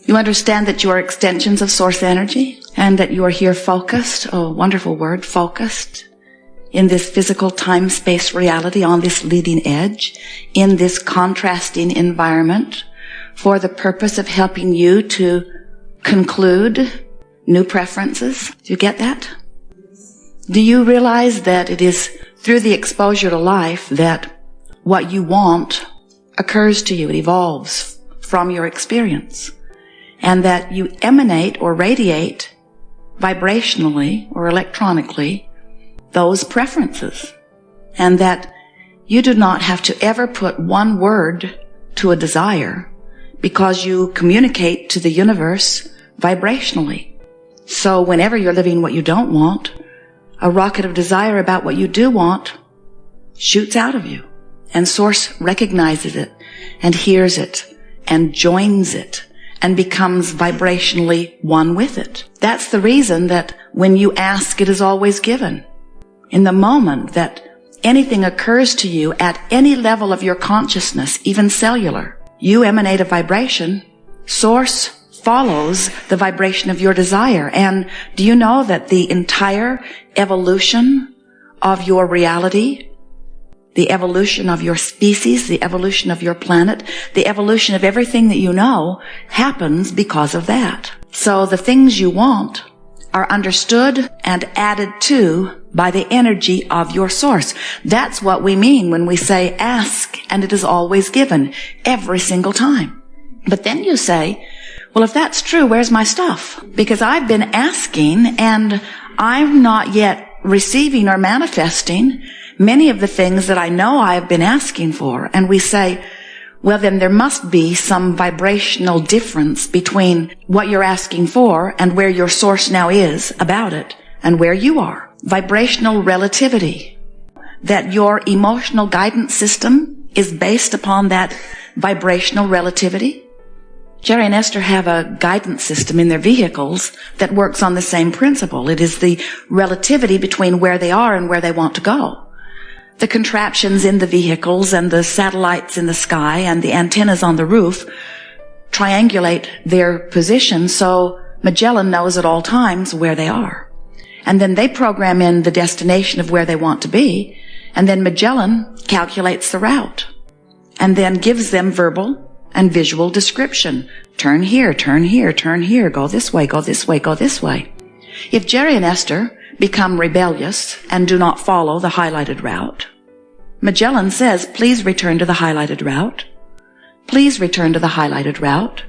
You understand that you are extensions of source energy and that you are here focused, oh, wonderful word, focused, in this physical time-space reality on this leading edge, in this contrasting environment for the purpose of helping you to conclude new preferences. Do you get that? Do you realize that it is through the exposure to life that what you want occurs to you, it evolves from your experience, and that you emanate or radiate vibrationally or electronically those preferences, and that you do not have to ever put one word to a desire because you communicate to the universe vibrationally. So whenever you're living what you don't want, a rocket of desire about what you do want shoots out of you, and Source recognizes it and hears it and joins it and becomes vibrationally one with it. That's the reason that when you ask, it is always given. In the moment that anything occurs to you at any level of your consciousness, even cellular, you emanate a vibration. Source follows the vibration of your desire. And do you know that the entire evolution of your reality, the evolution of your species, the evolution of your planet, the evolution of everything that you know happens because of that. So the things you want are understood and added to by the energy of your source. That's what we mean when we say ask and it is always given, every single time. But then you say, well, if that's true, where's my stuff? Because I've been asking and I'm not yet receiving or manifesting many of the things that I know I've been asking for. And we say, well, then there must be some vibrational difference between what you're asking for and where your source now is about it and where you are. Vibrational relativity. That your emotional guidance system is based upon that vibrational relativity. Jerry and Esther have a guidance system in their vehicles that works on the same principle. It is the relativity between where they are and where they want to go. The contraptions in the vehicles and the satellites in the sky and the antennas on the roof triangulate their position so Magellan knows at all times where they are. And then they program in the destination of where they want to be, and then Magellan calculates the route and then gives them verbal and visual description. Turn here, turn here, turn here, go this way, go this way, go this way. If Jerry and Esther become rebellious and do not follow the highlighted route, Magellan says, please return to the highlighted route. Please return to the highlighted route.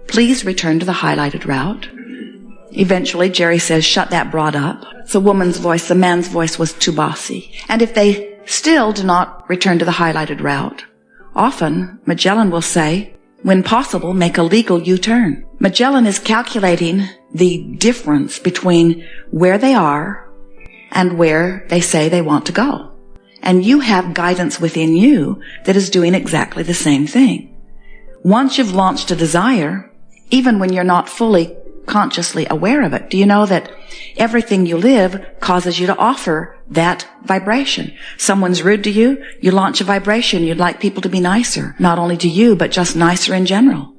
Please return to the highlighted route. Eventually, Jerry says, shut that broad up. It's a woman's voice. The man's voice was too bossy. And if they still do not return to the highlighted route, often Magellan will say, when possible, make a legal U-turn. Magellan is calculating the difference between where they are and where they say they want to go. And you have guidance within you that is doing exactly the same thing. Once you've launched a desire, even when you're not fully consciously aware of it, do you know that everything you live causes you to offer that vibration? Someone's rude to you, you launch a vibration. You'd like people to be nicer, not only to you, but just nicer in general.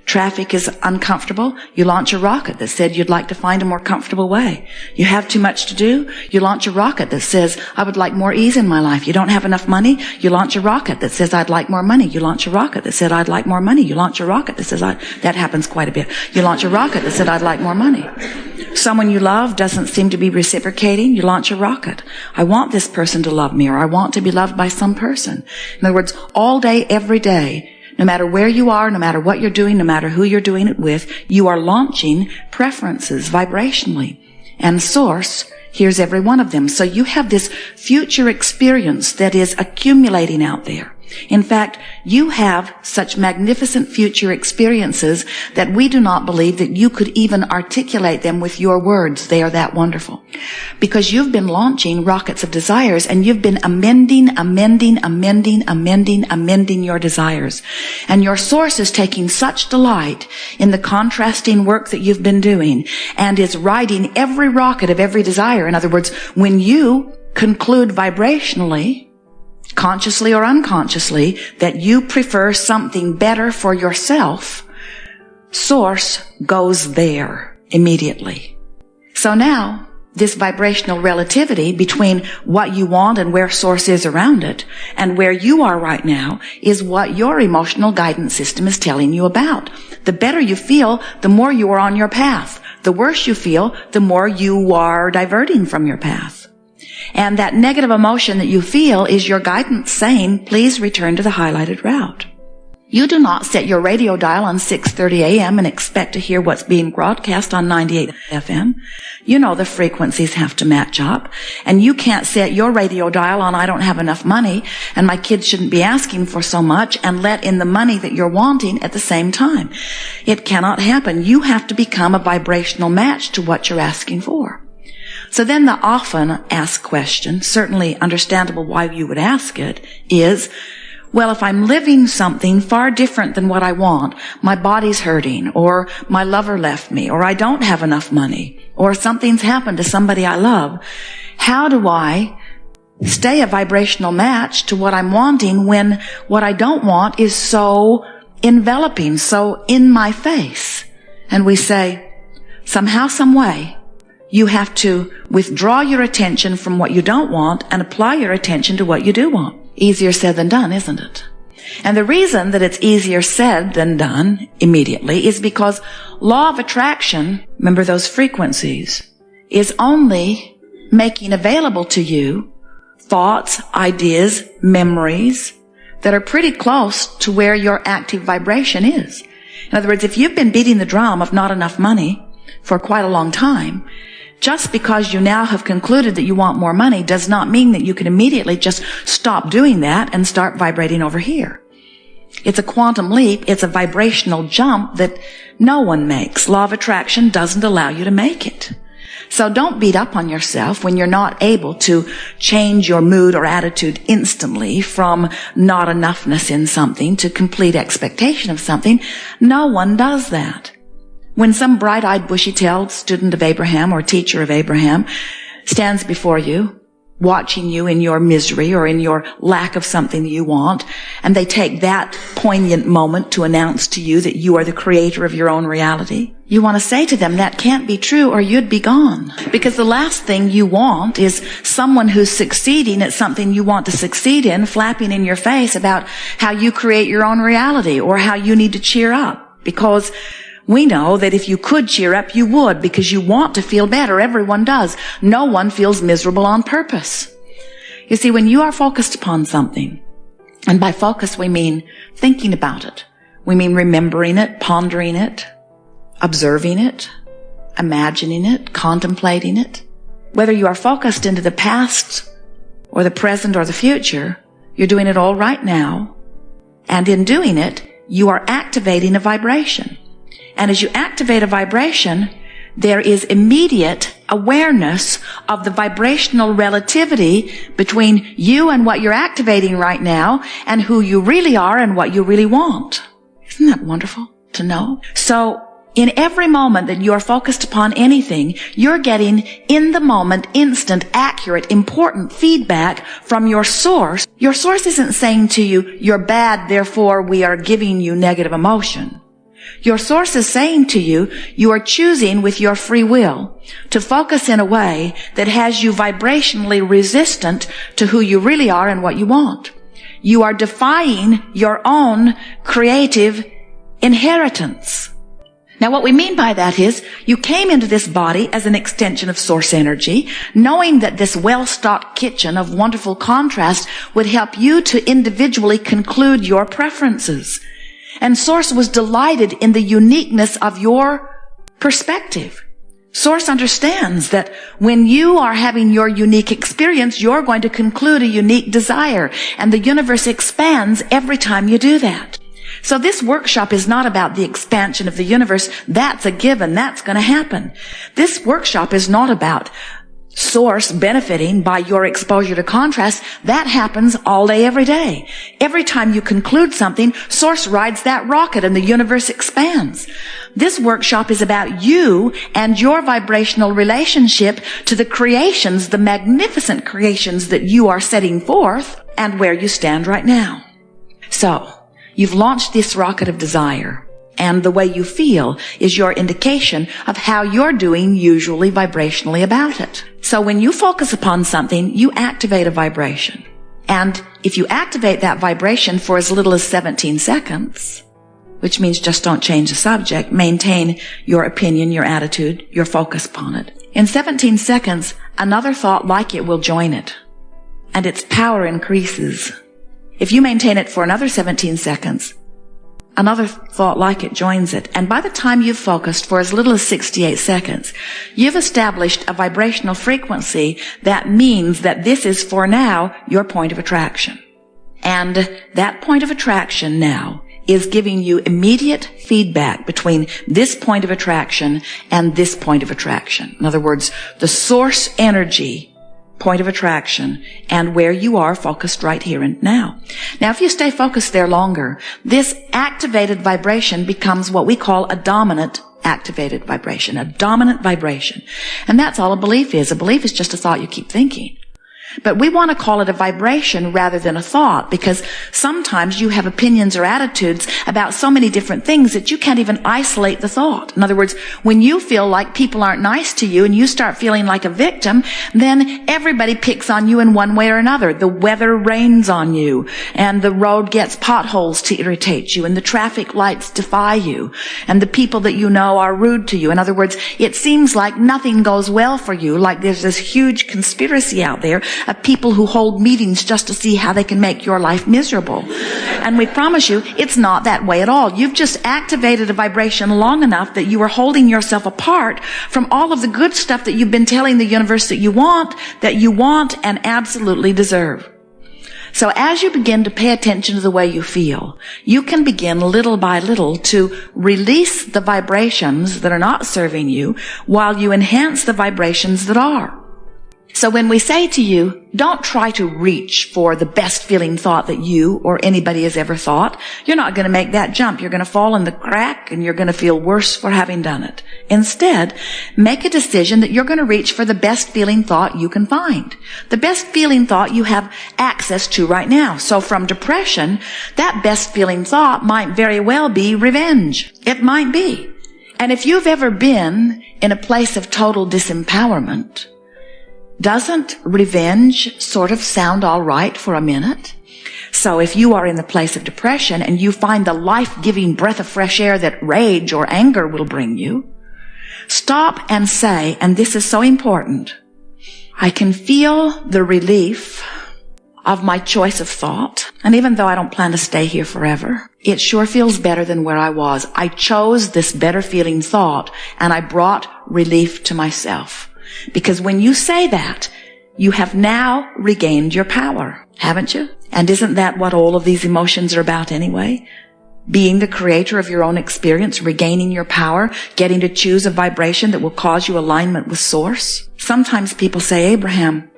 Traffic is uncomfortable. You launch a rocket that said you'd like to find a more comfortable way. You have too much to do. You launch a rocket that says, I would like more ease in my life. You don't have enough money. You launch a rocket that says, I'd like more money. You launch a rocket that said, I'd like more money. You launch a rocket that says, that happens quite a bit. You launch a rocket that said, I'd like more money. Someone you love doesn't seem to be reciprocating. You launch a rocket. I want this person to love me, or I want to be loved by some person. In other words, all day, every day, no matter where you are, no matter what you're doing, no matter who you're doing it with, you are launching preferences vibrationally. And Source hears every one of them. So you have this future experience that is accumulating out there. In fact, you have such magnificent future experiences that we do not believe that you could even articulate them with your words. They are that wonderful. Because you've been launching rockets of desires, and you've been amending your desires. And your Source is taking such delight in the contrasting work that you've been doing, and is riding every rocket of every desire. In other words, when you conclude vibrationally, consciously or unconsciously, that you prefer something better for yourself, Source goes there immediately. So now, this vibrational relativity between what you want and where Source is around it and where you are right now is what your emotional guidance system is telling you about. The better you feel, the more you are on your path. The worse you feel, the more you are diverting from your path. And that negative emotion that you feel is your guidance saying, please return to the highlighted route. You do not set your radio dial on 6:30 a.m. and expect to hear what's being broadcast on 98 FM. You know the frequencies have to match up. And you can't set your radio dial on I don't have enough money and my kids shouldn't be asking for so much and let in the money that you're wanting at the same time. It cannot happen. You have to become a vibrational match to what you're asking for. So then the often asked question, certainly understandable why you would ask it, is, well, if I'm living something far different than what I want, my body's hurting, or my lover left me, or I don't have enough money, or something's happened to somebody I love, how do I stay a vibrational match to what I'm wanting when what I don't want is so enveloping, so in my face? And we say, somehow, some way, you have to withdraw your attention from what you don't want and apply your attention to what you do want. Easier said than done, isn't it? And the reason that it's easier said than done immediately is because law of attraction, remember those frequencies, is only making available to you thoughts, ideas, memories that are pretty close to where your active vibration is. In other words, if you've been beating the drum of not enough money for quite a long time, just because you now have concluded that you want more money does not mean that you can immediately just stop doing that and start vibrating over here. It's a quantum leap. It's a vibrational jump that no one makes. Law of attraction doesn't allow you to make it. So don't beat up on yourself when you're not able to change your mood or attitude instantly from not enoughness in something to complete expectation of something. No one does that. When some bright-eyed, bushy-tailed student of Abraham or teacher of Abraham stands before you, watching you in your misery or in your lack of something that you want, and they take that poignant moment to announce to you that you are the creator of your own reality, you want to say to them, that can't be true or you'd be gone. Because the last thing you want is someone who's succeeding at something you want to succeed in, flapping in your face about how you create your own reality or how you need to cheer up. Because we know that if you could cheer up, you would, because you want to feel better. Everyone does. No one feels miserable on purpose. You see, when you are focused upon something, and by focus we mean thinking about it, we mean remembering it, pondering it, observing it, imagining it, contemplating it. Whether you are focused into the past or the present or the future, you're doing it all right now. And in doing it, you are activating a vibration. And as you activate a vibration, there is immediate awareness of the vibrational relativity between you and what you're activating right now and who you really are and what you really want. Isn't that wonderful to know? So in every moment that you're focused upon anything, you're getting in the moment, instant, accurate, important feedback from your source. Your source isn't saying to you, you're bad, therefore we are giving you negative emotion. Your source is saying to you, you are choosing with your free will to focus in a way that has you vibrationally resistant to who you really are and what you want. You are defying your own creative inheritance. Now what we mean by that is you came into this body as an extension of source energy, knowing that this well-stocked kitchen of wonderful contrast would help you to individually conclude your preferences. And Source was delighted in the uniqueness of your perspective. Source understands that when you are having your unique experience, you're going to conclude a unique desire, and the universe expands every time you do that. So this workshop is not about the expansion of the universe. That's a given. That's going to happen. This workshop is not about Source benefiting by your exposure to contrast. That happens all day, every day. Every time you conclude something, Source rides that rocket and the universe expands. This workshop is about you and your vibrational relationship to the creations, the magnificent creations that you are setting forth and where you stand right now. So, you've launched this rocket of desire. And the way you feel is your indication of how you're doing usually vibrationally about it. So when you focus upon something, you activate a vibration. And if you activate that vibration for as little as 17 seconds, which means just don't change the subject, maintain your opinion, your attitude, your focus upon it. In 17 seconds, another thought like it will join it, and its power increases. If you maintain it for another 17 seconds, another thought like it joins it, and by the time you've focused for as little as 68 seconds, you've established a vibrational frequency that means that this is for now your point of attraction. And that point of attraction now is giving you immediate feedback between this point of attraction and this point of attraction. In other words, the source energy point of attraction and where you are focused right here and now. Now, if you stay focused there longer, this activated vibration becomes what we call a dominant activated vibration, a dominant vibration. And that's all a belief is. A belief is just a thought you keep thinking. But we want to call it a vibration rather than a thought, because sometimes you have opinions or attitudes about so many different things that you can't even isolate the thought. In other words, when you feel like people aren't nice to you and you start feeling like a victim, then everybody picks on you in one way or another. The weather rains on you, and the road gets potholes to irritate you, and the traffic lights defy you, and the people that you know are rude to you. In other words, it seems like nothing goes well for you, like there's this huge conspiracy out there of people who hold meetings just to see how they can make your life miserable. And we promise you, it's not that way at all. You've just activated a vibration long enough that you are holding yourself apart from all of the good stuff that you've been telling the universe that you want and absolutely deserve. So as you begin to pay attention to the way you feel, you can begin little by little to release the vibrations that are not serving you while you enhance the vibrations that are. So when we say to you, don't try to reach for the best feeling thought that you or anybody has ever thought, you're not going to make that jump. You're going to fall in the crack and you're going to feel worse for having done it. Instead, make a decision that you're going to reach for the best feeling thought you can find. The best feeling thought you have access to right now. So from depression, that best feeling thought might very well be revenge. It might be. And if you've ever been in a place of total disempowerment, doesn't revenge sort of sound all right for a minute? So if you are in the place of depression and you find the life-giving breath of fresh air that rage or anger will bring you, stop and say, and this is so important, I can feel the relief of my choice of thought. And even though I don't plan to stay here forever, it sure feels better than where I was. I chose this better feeling thought and I brought relief to myself. Because when you say that, you have now regained your power, haven't you? And isn't that what all of these emotions are about anyway? Being the creator of your own experience, regaining your power, getting to choose a vibration that will cause you alignment with Source. Sometimes people say, Abraham,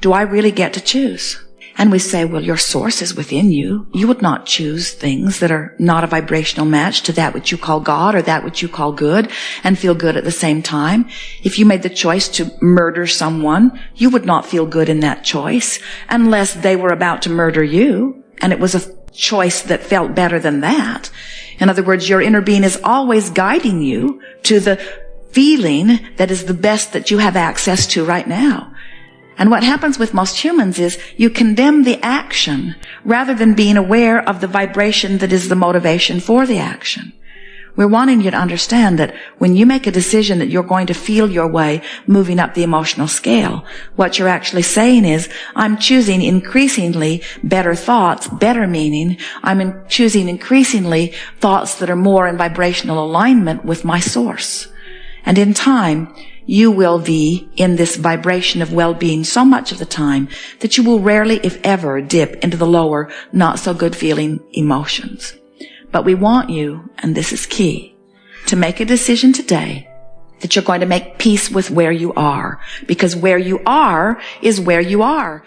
do I really get to choose? And we say, well, your source is within you. You would not choose things that are not a vibrational match to that which you call God or that which you call good and feel good at the same time. If you made the choice to murder someone, you would not feel good in that choice unless they were about to murder you and it was a choice that felt better than that. In other words, your inner being is always guiding you to the feeling that is the best that you have access to right now. And what happens with most humans is you condemn the action rather than being aware of the vibration that is the motivation for the action. We're wanting you to understand that when you make a decision that you're going to feel your way moving up the emotional scale, what you're actually saying is, I'm choosing increasingly better thoughts, better meaning. I'm choosing increasingly thoughts that are more in vibrational alignment with my source. And in time, you will be in this vibration of well-being so much of the time that you will rarely, if ever, dip into the lower, not so good feeling emotions. But we want you, and this is key, to make a decision today that you're going to make peace with where you are, because where you are is where you are.